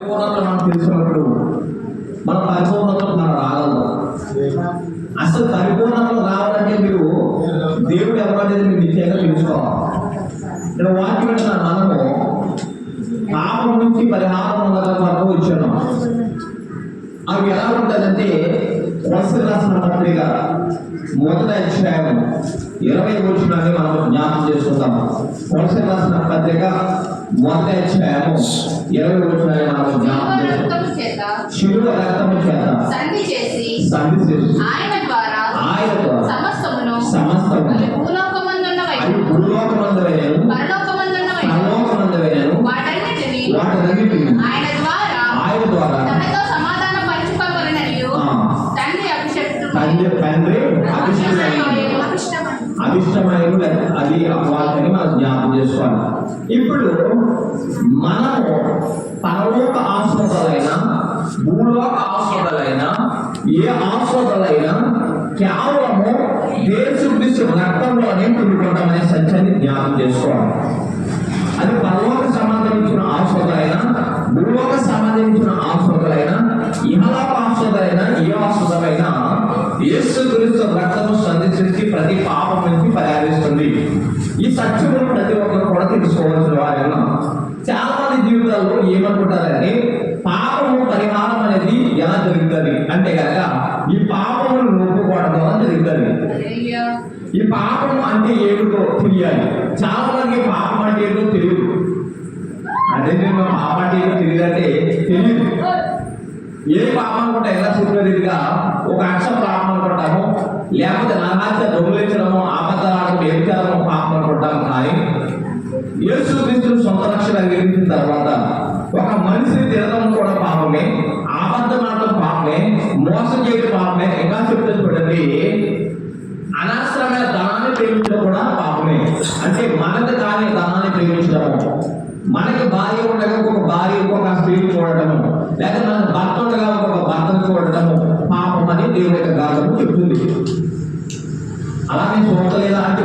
పరిపూర్ణతలు మనం తెలుసుకున్నప్పుడు మన పరిపూర్ణతలు మనం రాగలదు. అసలు పరిపూర్ణతలు రావాలంటే మీరు దేవుడు ఎవరనేది మీరు నిశ్చయంగా తెలుసుకోవాలి. ఇక్కడ వాక్యం ఏంటంటే మనము పాపం నుంచి పరిహారం వరకు వచ్చాను. అవి ఎలా ఉంటుందంటే కొలస్సీయులకు రాసిన పత్రిక 1వ అధ్యాయం 20వ వచనాన్ని మనం జ్ఞాపకం చేసుకుందాం. కొలస్సీయులకు రాసిన పత్రిక 1వ అధ్యాయం 20వ వచనాన్ని మనం జ్ఞాపకం చేసుకుందాం. శిలువ రక్తము చేత సంధి చేసి ఆయన ద్వారా సమస్తమును భూలోకమందువైనను పరలోకమందువైనను వాటన్నిటిని ఆయన ద్వారా తనతో సమాధాన పరచుకోవాలననియు తండ్రి అభిష్టమైన అది వాటిని మనం జ్ఞాపకం చేసుకోవాలి. ఇప్పుడు మనము పరలోక ఆస్వాదాలైన భూలోక ఆస్వాదాలైన ఏ ఆస్వాదాలైనా కేవలము యేసుక్రీస్తు రక్తంలోనే పొందుకుంటామనే సత్యాన్ని జ్ఞాపకం చేసుకోవాలి. అది పరలోక సంబంధించిన ఆస్వాదాలైన భూలోక సంబంధించిన ఆస్వాదాలైన ఇహలోక ఆస్వాదాలైన ఏ ఆస్వాదమైనా యేసుక్రీస్తు రక్తము సంధించి ప్రతి పాపం నుంచి పరిహరిస్తుంది. ఈ సత్యము ప్రతి ఒక్కరు కూడా తెలుసుకోవాల్సిన వారైనా చాలా మంది జీవితాల్లో ఏమనుకుంటారంటే పాపము పరిహారం అనేది ఎలా జరుగుతుంది అంటే కనుక ఈ పాపమును ఒప్పుకోవడం ద్వారా జరుగుతుంది. ఈ పాపం అంటే ఏమిటో తెలియాలి. చాలా మందికి పాపం అంటే ఏదో తెలియదు. అదే పాపం అంటే ఏదో తెలియదంటే తెలియదు. ఏ పాపం కూడా ఎలా చెప్పేదిగా ఒక అక్షర పాపం అనుకుంటాము, లేకపోతే నరహత్య దొంగిలించడము అబద్ధాలు వ్యభిచారము పాపం అనుకుంటాము. కానీ యేసుక్రీస్తును సొంత రక్షణ అంగీకరించిన తర్వాత ఒక మనిషిని తిరగడం కూడా పాపమే, అబద్ధం ఆడటం పాపమే, మోసం చేయడం పాపమే. ఇంకా చెప్తే చూడండి, అనవసరమైన ధనాన్ని ప్రేమించడం కూడా పాపమే. అంటే మనకు కానీ ధనాన్ని ప్రేమించడము, మనకి భార్య ఉండగా ఒక భార్య ఇంకొక స్త్రీని చూడటము, లేదా మనకు భర్త ఉండగా ఒక భర్తను చూడటము పాపం అని దేవుని యొక్క గ్రంథము చెప్తుంది. అలాగే చూడలేదా అంటే